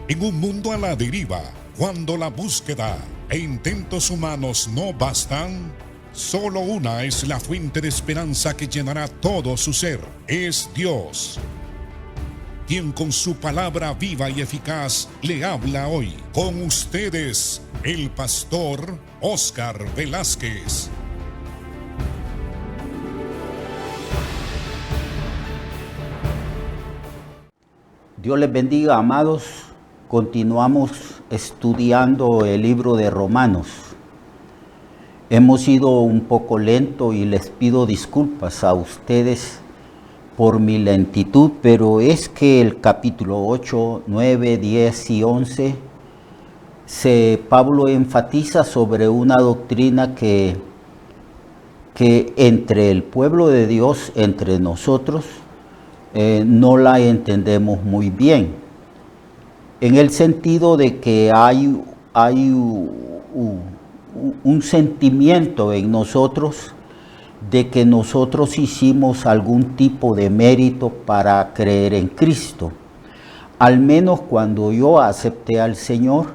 En un mundo a la deriva, cuando la búsqueda e intentos humanos no bastan, solo una es la fuente de esperanza que llenará todo su ser. Es Dios, quien con su palabra viva y eficaz le habla hoy. Con ustedes, el pastor Óscar Velázquez. Dios les bendiga, amados. Continuamos estudiando el libro de Romanos. Hemos ido un poco lento y les pido disculpas a ustedes por mi lentitud, pero es que el capítulo 8, 9, 10 y 11, Pablo enfatiza sobre una doctrina que entre el pueblo de Dios, entre nosotros, no la entendemos muy bien. En el sentido de que hay un sentimiento en nosotros de que nosotros hicimos algún tipo de mérito para creer en Cristo. Al menos cuando yo acepté al Señor,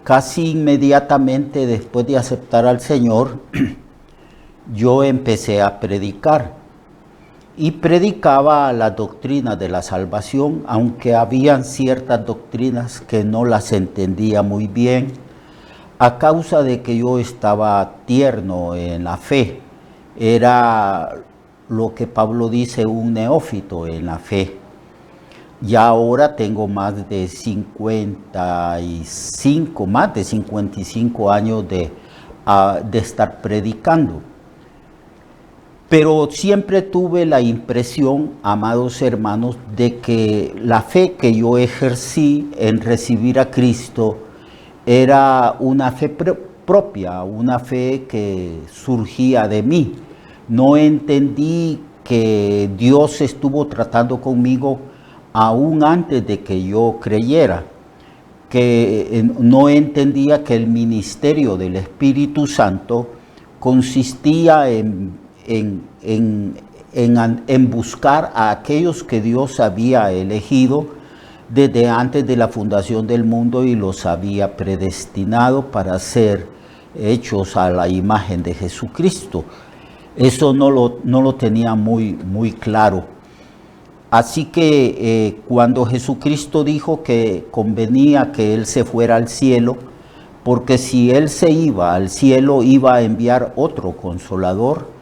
casi inmediatamente después de aceptar al Señor, yo empecé a predicar. Y predicaba la doctrina de la salvación, aunque habían ciertas doctrinas que no las entendía muy bien, a causa de que yo estaba tierno en la fe. Era lo que Pablo dice, un neófito en la fe. Ya ahora tengo más de 55 años de estar predicando. Pero siempre tuve la impresión, amados hermanos, de que la fe que yo ejercí en recibir a Cristo era una fe propia, una fe que surgía de mí. No entendí que Dios estuvo tratando conmigo aún antes de que yo creyera, que no entendía que el ministerio del Espíritu Santo consistía en buscar a aquellos que Dios había elegido desde antes de la fundación del mundo y los había predestinado para ser hechos a la imagen de Jesucristo. Eso no lo tenía muy claro. Así que cuando Jesucristo dijo que convenía que Él se fuera al cielo, porque si Él se iba al cielo iba a enviar otro consolador,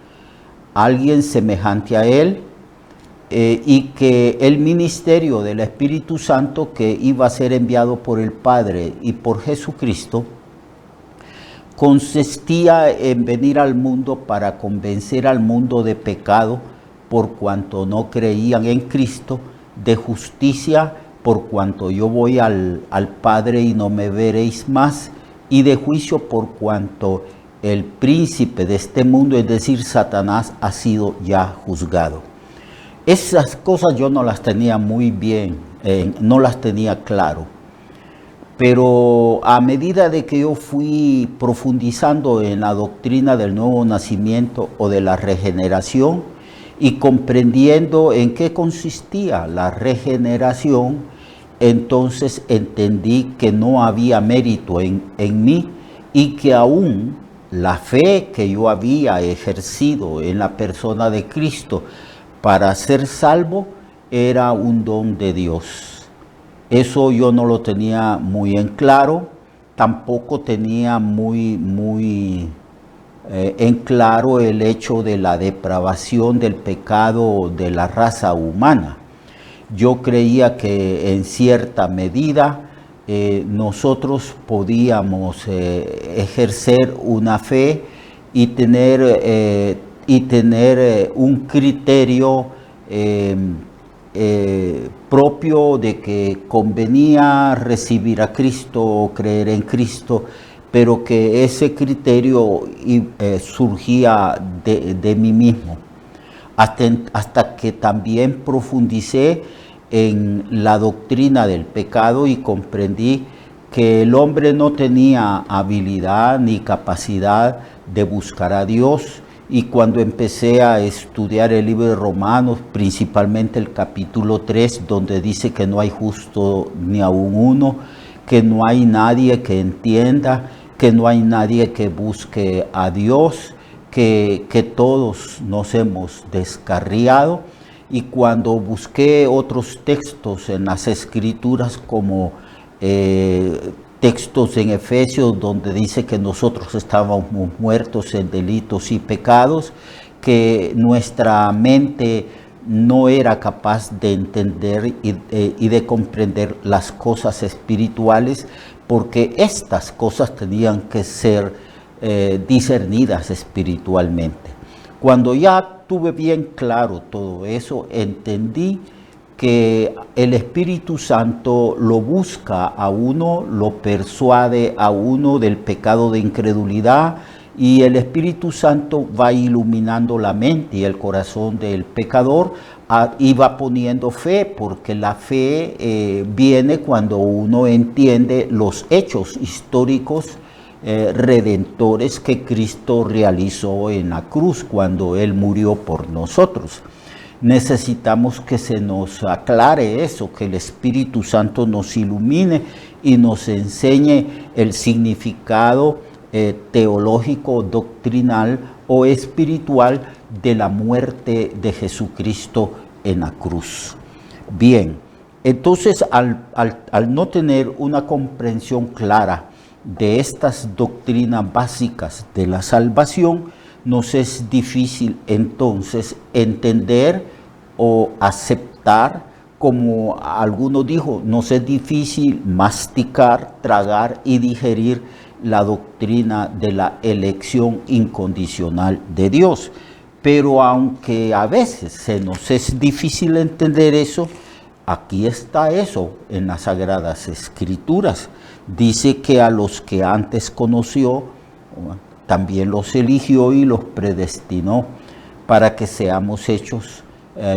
alguien semejante a Él, y que el ministerio del Espíritu Santo que iba a ser enviado por el Padre y por Jesucristo consistía en venir al mundo para convencer al mundo de pecado por cuanto no creían en Cristo, de justicia por cuanto yo voy al Padre y no me veréis más, y de juicio por cuanto el príncipe de este mundo, es decir, Satanás, ha sido ya juzgado. Esas cosas yo no las tenía muy bien, no las tenía claro. Pero a medida de que yo fui profundizando en la doctrina del nuevo nacimiento o de la regeneración y comprendiendo en qué consistía la regeneración, entonces entendí que no había mérito en mí y que aún la fe que yo había ejercido en la persona de Cristo para ser salvo era un don de Dios. Eso yo no lo tenía muy en claro, tampoco tenía muy en claro el hecho de la depravación del pecado de la raza humana. Yo creía que en cierta medida nosotros podíamos ejercer una fe y tener un criterio propio de que convenía recibir a Cristo o creer en Cristo, pero que ese criterio surgía de mí mismo. Hasta que también profundicé en la doctrina del pecado y comprendí que el hombre no tenía habilidad ni capacidad de buscar a Dios y cuando empecé a estudiar el libro de Romanos, principalmente el capítulo 3, donde dice que no hay justo ni aun uno, que no hay nadie que entienda, que no hay nadie que busque a Dios, que todos nos hemos descarriado. Y cuando busqué otros textos en las Escrituras, como textos en Efesios donde dice que nosotros estábamos muertos en delitos y pecados, que nuestra mente no era capaz de entender y de comprender las cosas espirituales, porque estas cosas tenían que ser discernidas espiritualmente. Cuando ya tuve bien claro todo eso, entendí que el Espíritu Santo lo busca a uno, lo persuade a uno del pecado de incredulidad, y el Espíritu Santo va iluminando la mente y el corazón del pecador y va poniendo fe, porque la fe viene cuando uno entiende los hechos históricos redentores que Cristo realizó en la cruz cuando Él murió por nosotros. Necesitamos que se nos aclare eso, que el Espíritu Santo nos ilumine y nos enseñe el significado teológico, doctrinal o espiritual de la muerte de Jesucristo en la cruz. Bien, entonces al no tener una comprensión clara de estas doctrinas básicas de la salvación, nos es difícil entonces entender o aceptar, como alguno dijo, nos es difícil masticar, tragar y digerir la doctrina de la elección incondicional de Dios. Pero aunque a veces se nos es difícil entender eso, aquí está eso en las Sagradas Escrituras. Dice que a los que antes conoció, también los eligió y los predestinó para que seamos hechos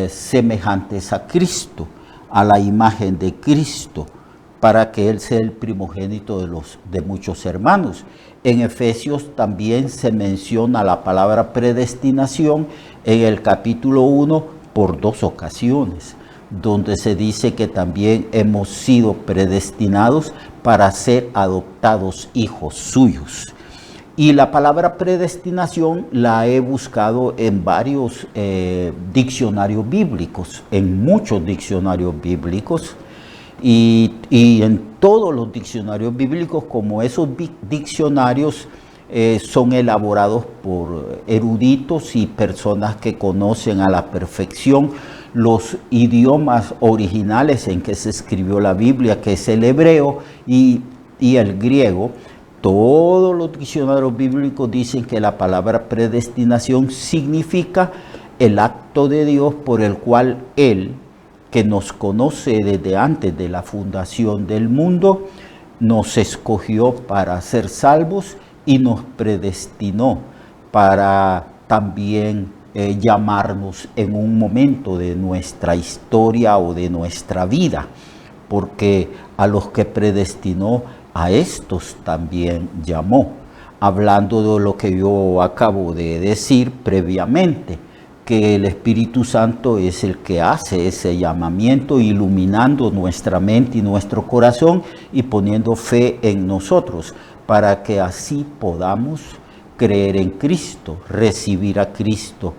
semejantes a Cristo, a la imagen de Cristo, para que Él sea el primogénito de muchos hermanos. En Efesios también se menciona la palabra predestinación en el capítulo 1 por 2 ocasiones, donde se dice que también hemos sido predestinados para ser adoptados hijos suyos. Y la palabra predestinación la he buscado en varios diccionarios bíblicos, en muchos diccionarios bíblicos, y en todos los diccionarios bíblicos, como esos diccionarios son elaborados por eruditos y personas que conocen a la perfección los idiomas originales en que se escribió la Biblia, que es el hebreo y el griego. Todos los diccionarios bíblicos dicen que la palabra predestinación significa el acto de Dios por el cual Él, que nos conoce desde antes de la fundación del mundo, nos escogió para ser salvos y nos predestinó para también llamarnos en un momento de nuestra historia o de nuestra vida, porque a los que predestinó, a estos también llamó, hablando de lo que yo acabo de decir previamente, que el Espíritu Santo es el que hace ese llamamiento, iluminando nuestra mente y nuestro corazón y poniendo fe en nosotros, para que así podamos creer en Cristo, recibir a Cristo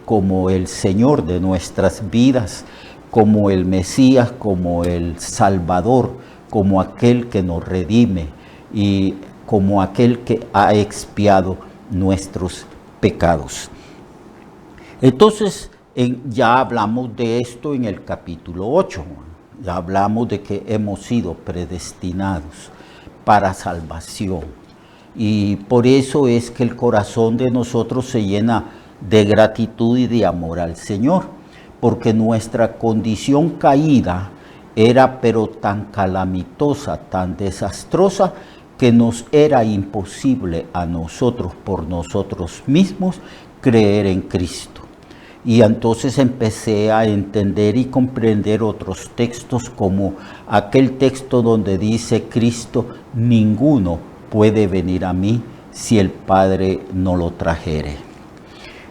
como el Señor de nuestras vidas, como el Mesías, como el Salvador, como aquel que nos redime y como aquel que ha expiado nuestros pecados. Entonces, ya hablamos de esto en el capítulo 8, ya hablamos de que hemos sido predestinados para salvación, y por eso es que el corazón de nosotros se llena de gratitud y de amor al Señor, porque nuestra condición caída era pero tan calamitosa, tan desastrosa, que nos era imposible a nosotros, por nosotros mismos, creer en Cristo. Y entonces empecé a entender y comprender otros textos, como aquel texto donde dice Cristo: ninguno puede venir a mí si el Padre no lo trajere.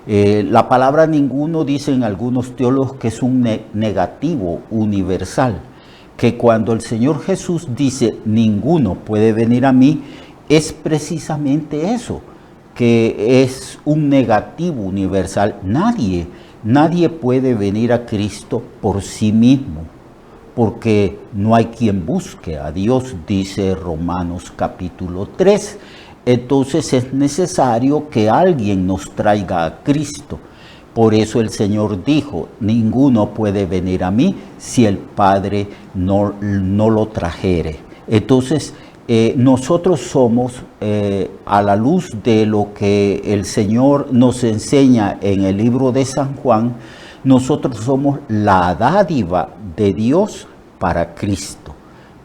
La palabra ninguno, dicen algunos teólogos, que es un negativo universal, que cuando el Señor Jesús dice ninguno puede venir a mí, es precisamente eso, que es un negativo universal. Nadie puede venir a Cristo por sí mismo, porque no hay quien busque a Dios, dice Romanos capítulo 3. Entonces es necesario que alguien nos traiga a Cristo. Por eso el Señor dijo, ninguno puede venir a mí si el Padre no lo trajere. Entonces nosotros somos, a la luz de lo que el Señor nos enseña en el libro de San Juan, nosotros somos la dádiva de Dios para Cristo.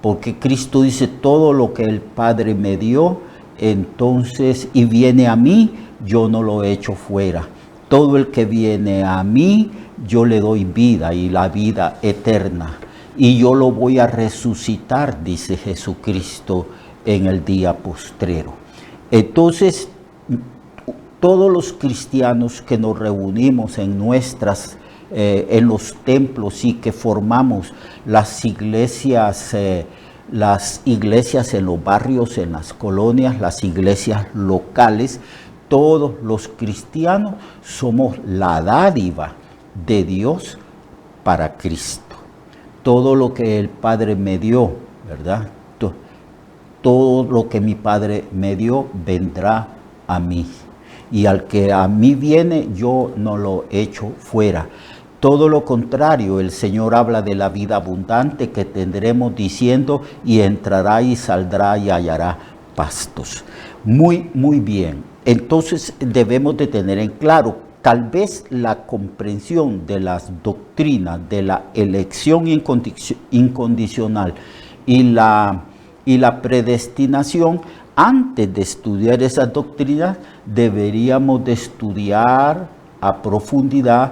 Porque Cristo dice, todo lo que el Padre me dio, entonces, y viene a mí, yo no lo echo fuera. Todo el que viene a mí, yo le doy vida, y la vida eterna. Y yo lo voy a resucitar, dice Jesucristo, en el día postrero. Entonces, todos los cristianos que nos reunimos en en los templos y que formamos las iglesias en los barrios, en las colonias, las iglesias locales, todos los cristianos somos la dádiva de Dios para Cristo. Todo lo que el Padre me dio, ¿verdad? Todo lo que mi Padre me dio vendrá a mí. Y al que a mí viene, yo no lo echo fuera. Todo lo contrario, el Señor habla de la vida abundante que tendremos, diciendo, y entrará y saldrá y hallará pastos. Muy bien. Entonces debemos de tener en claro, tal vez la comprensión de las doctrinas de la elección incondicional y la predestinación, antes de estudiar esas doctrinas, deberíamos de estudiar a profundidad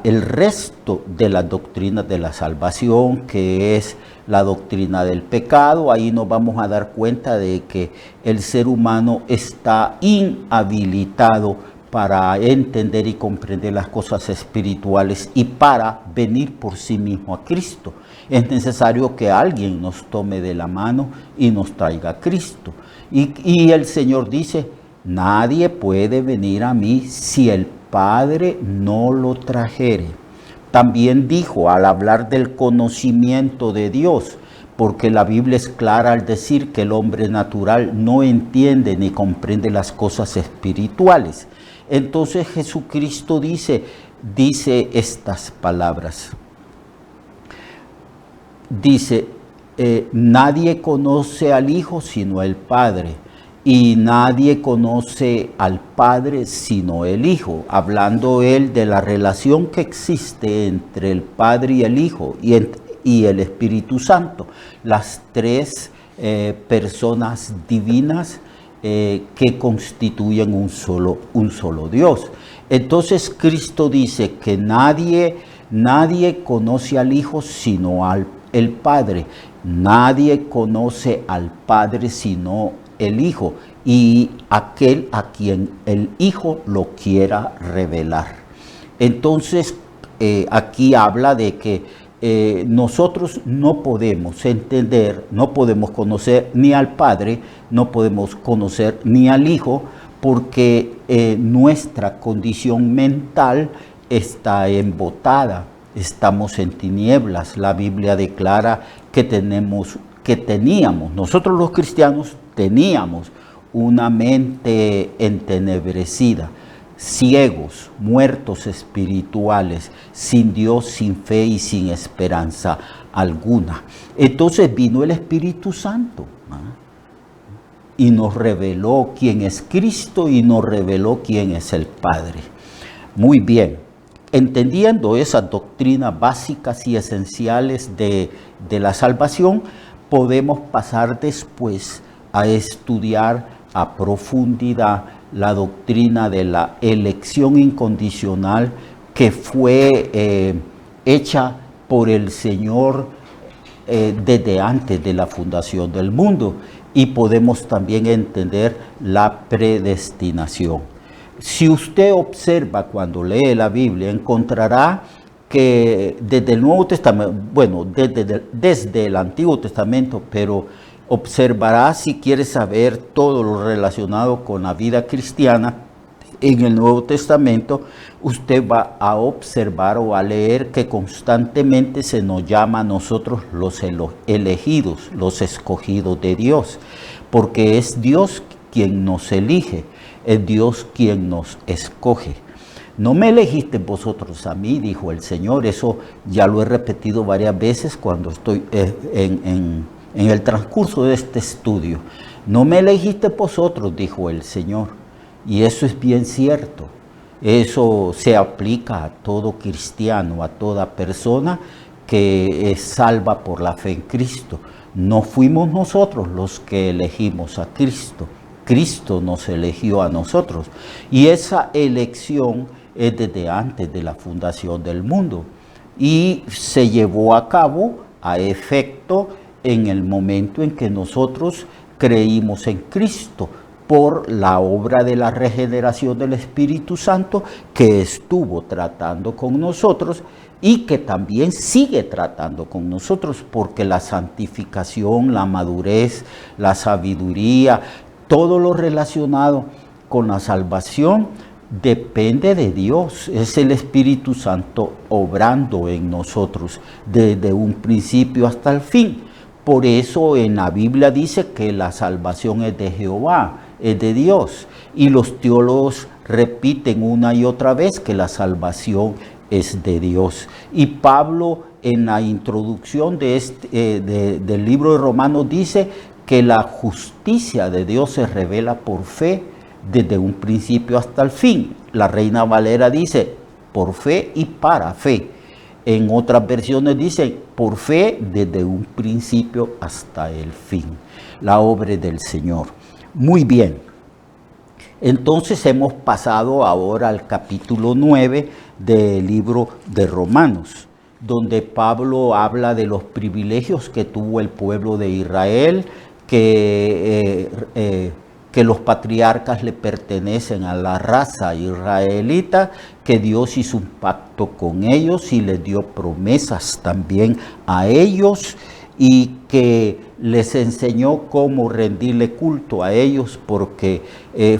el resto de las doctrinas de la salvación, que es la doctrina del pecado. Ahí nos vamos a dar cuenta de que el ser humano está inhabilitado para entender y comprender las cosas espirituales y para venir por sí mismo a Cristo. Es necesario que alguien nos tome de la mano y nos traiga a Cristo. Y el Señor dice, nadie puede venir a mí si el Padre no lo trajere. También dijo, al hablar del conocimiento de Dios, porque la Biblia es clara al decir que el hombre natural no entiende ni comprende las cosas espirituales. Entonces Jesucristo dice estas palabras. Dice, nadie conoce al Hijo sino el Padre, y nadie conoce al Padre sino el Hijo, hablando él de la relación que existe entre el Padre y el Hijo y el Espíritu Santo, las tres personas divinas que constituyen un solo Dios. Entonces Cristo dice que nadie conoce al Hijo sino el Padre, nadie conoce al Padre sino el Hijo, y aquel a quien el Hijo lo quiera revelar. Entonces aquí habla de que nosotros no podemos entender, no podemos conocer ni al Padre, no podemos conocer ni al Hijo, porque nuestra condición mental está embotada, estamos en tinieblas. La Biblia declara que teníamos, nosotros los cristianos teníamos una mente entenebrecida, ciegos, muertos espirituales, sin Dios, sin fe y sin esperanza alguna. Entonces vino el Espíritu Santo y nos reveló quién es Cristo y nos reveló quién es el Padre. Muy bien, entendiendo esas doctrinas básicas y esenciales de la salvación, podemos pasar después a estudiar a profundidad la doctrina de la elección incondicional que fue hecha por el Señor desde antes de la fundación del mundo, y podemos también entender la predestinación. Si usted observa cuando lee la Biblia, encontrará que desde el Nuevo Testamento, bueno, desde el Antiguo Testamento, pero observará, si quiere saber todo lo relacionado con la vida cristiana, en el Nuevo Testamento usted va a observar o a leer que constantemente se nos llama a nosotros los elegidos, los escogidos de Dios, porque es Dios quien nos elige, es Dios quien nos escoge. No me elegiste vosotros a mí, dijo el Señor. Eso ya lo he repetido varias veces cuando estoy en el transcurso de este estudio. No me elegiste vosotros, dijo el Señor. Y eso es bien cierto. Eso se aplica a todo cristiano, a toda persona que es salva por la fe en Cristo. No fuimos nosotros los que elegimos a Cristo. Cristo nos eligió a nosotros. Y esa elección es desde antes de la fundación del mundo. Y se llevó a cabo a efecto en el momento en que nosotros creímos en Cristo, por la obra de la regeneración del Espíritu Santo que estuvo tratando con nosotros y que también sigue tratando con nosotros, porque la santificación, la madurez, la sabiduría, todo lo relacionado con la salvación depende de Dios. Es el Espíritu Santo obrando en nosotros desde un principio hasta el fin. Por eso en la Biblia dice que la salvación es de Jehová, es de Dios. Y los teólogos repiten una y otra vez que la salvación es de Dios. Y Pablo en la introducción del libro de Romanos dice que la justicia de Dios se revela por fe desde un principio hasta el fin. La Reina Valera dice por fe y para fe. En otras versiones dice por fe desde un principio hasta el fin. La obra del Señor. Muy bien. Entonces hemos pasado ahora al capítulo 9 del libro de Romanos, donde Pablo habla de los privilegios que tuvo el pueblo de Israel, que los patriarcas le pertenecen a la raza israelita, que Dios hizo un pacto con ellos y les dio promesas también a ellos, y que les enseñó cómo rendirle culto a ellos, porque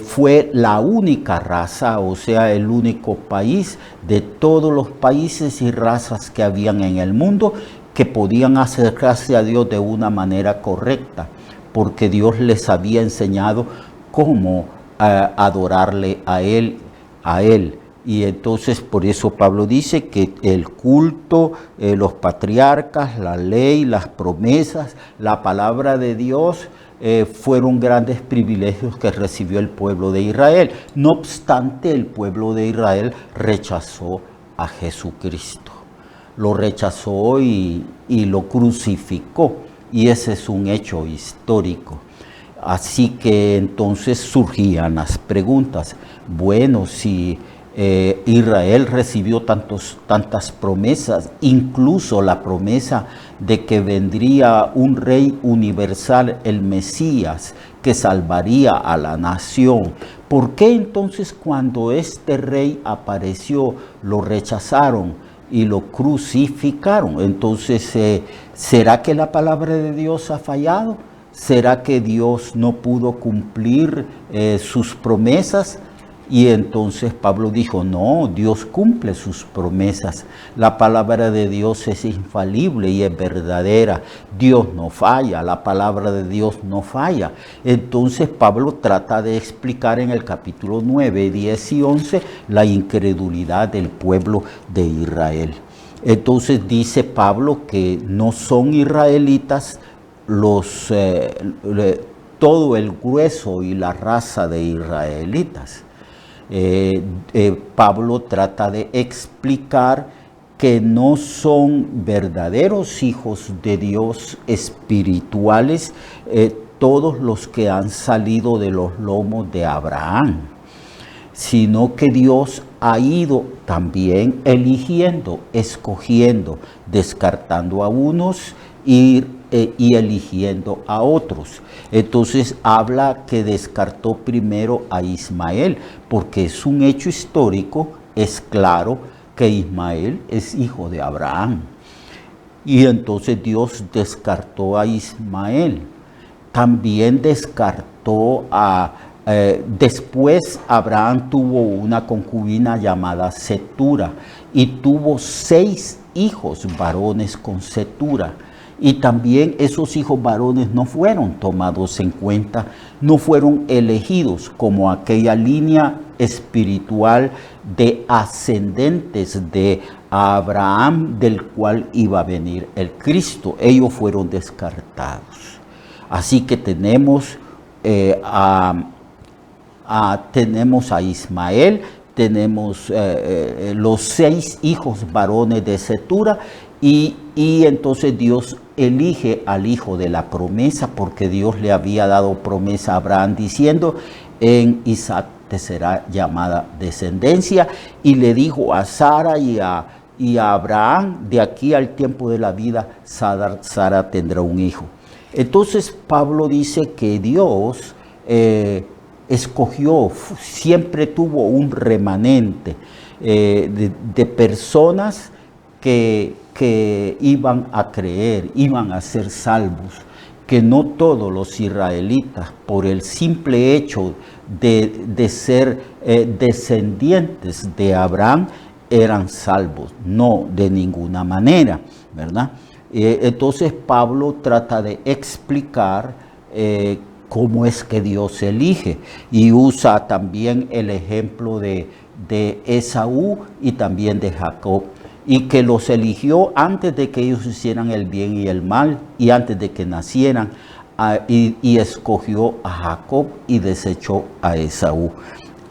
fue la única raza, o sea, el único país de todos los países y razas que habían en el mundo que podían acercarse a Dios de una manera correcta, porque Dios les había enseñado cómo adorarle a Él. Y entonces por eso Pablo dice que el culto, los patriarcas, la ley, las promesas, la palabra de Dios fueron grandes privilegios que recibió el pueblo de Israel. No obstante, el pueblo de Israel rechazó a Jesucristo. Lo rechazó y lo crucificó. Y ese es un hecho histórico. Así que entonces surgían las preguntas. Bueno, si Israel recibió tantas promesas, incluso la promesa de que vendría un rey universal, el Mesías, que salvaría a la nación. ¿Por qué entonces cuando este rey apareció lo rechazaron y lo crucificaron? Entonces, ¿será que la palabra de Dios ha fallado? ¿Será que Dios no pudo cumplir sus promesas? Y entonces Pablo dijo, no, Dios cumple sus promesas. La palabra de Dios es infalible y es verdadera. Dios no falla, la palabra de Dios no falla. Entonces Pablo trata de explicar en el capítulo 9, 10 y 11 la incredulidad del pueblo de Israel. Entonces dice Pablo que no son israelitas todo el grueso y la raza de israelitas. Pablo trata de explicar que no son verdaderos hijos de Dios espirituales todos los que han salido de los lomos de Abraham, sino que Dios ha ido también eligiendo, escogiendo, descartando a unos y y eligiendo a otros. Entonces habla que descartó primero a Ismael, porque es un hecho histórico, es claro que Ismael es hijo de Abraham. Y entonces Dios descartó a Ismael. También descartó después Abraham tuvo una concubina llamada Cetura y tuvo 6 hijos varones con Cetura. Y también esos hijos varones no fueron tomados en cuenta, no fueron elegidos como aquella línea espiritual de ascendentes de Abraham, del cual iba a venir el Cristo. Ellos fueron descartados. Así que tenemos tenemos a Ismael, tenemos los 6 hijos varones de Cetura y entonces Dios elige al hijo de la promesa, porque Dios le había dado promesa a Abraham diciendo: en Isaac te será llamada descendencia, y le dijo a Sara y a Abraham: de aquí al tiempo de la vida Sara tendrá un hijo. Entonces Pablo dice que Dios escogió, siempre tuvo un remanente de personas que iban a creer, iban a ser salvos, que no todos los israelitas, por el simple hecho de ser descendientes de Abraham, eran salvos, no de ninguna manera, ¿verdad? Entonces Pablo trata de explicar cómo es que Dios elige, y usa también el ejemplo de Esaú y también de Jacob, y que los eligió antes de que ellos hicieran el bien y el mal, y antes de que nacieran, y escogió a Jacob y desechó a Esaú.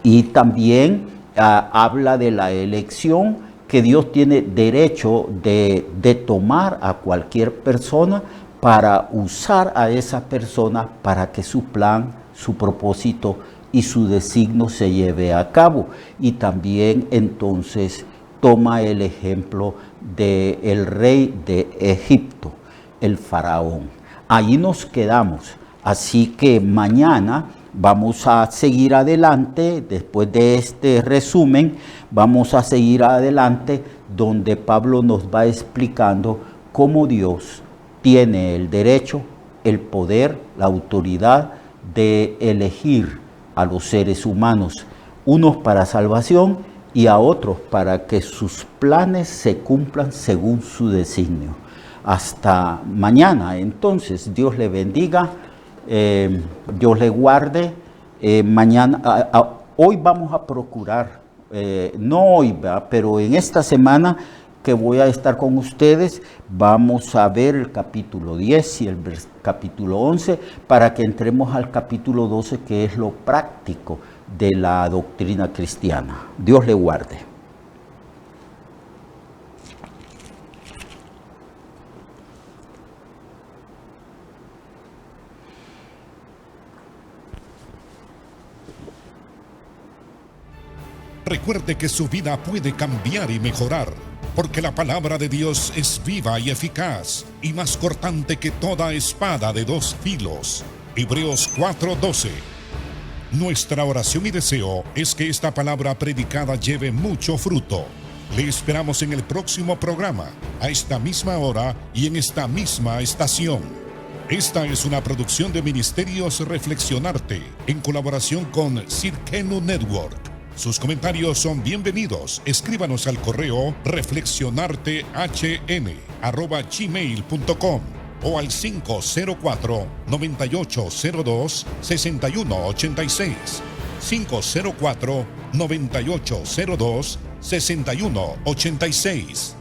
Y también habla de la elección, que Dios tiene derecho de tomar a cualquier persona para usar a esa persona para que su plan, su propósito y su designio se lleve a cabo. Y también entonces toma el ejemplo del rey de Egipto, el faraón. Ahí nos quedamos. Así que mañana vamos a seguir adelante. Después de este resumen, vamos a seguir adelante, donde Pablo nos va explicando cómo Dios tiene el derecho, el poder, la autoridad de elegir a los seres humanos, unos para salvación y a otros para que sus planes se cumplan según su designio. Hasta mañana. Entonces, Dios le bendiga, Dios le guarde. Hoy vamos a procurar, no hoy, ¿verdad?, pero en esta semana que voy a estar con ustedes, vamos a ver el capítulo 10 y el capítulo 11, para que entremos al capítulo 12, que es lo práctico de la doctrina cristiana. Dios le guarde. Recuerde que su vida puede cambiar y mejorar, porque la palabra de Dios es viva y eficaz, y más cortante que toda espada de 2 filos. Hebreos 4:12. Nuestra oración y deseo es que esta palabra predicada lleve mucho fruto. Le esperamos en el próximo programa, a esta misma hora y en esta misma estación. Esta es una producción de Ministerios Reflexionarte, en colaboración con Cirkenu Network. Sus comentarios son bienvenidos. Escríbanos al correo reflexionartehn@gmail.com o al 504-9802-6186. 504-9802-6186.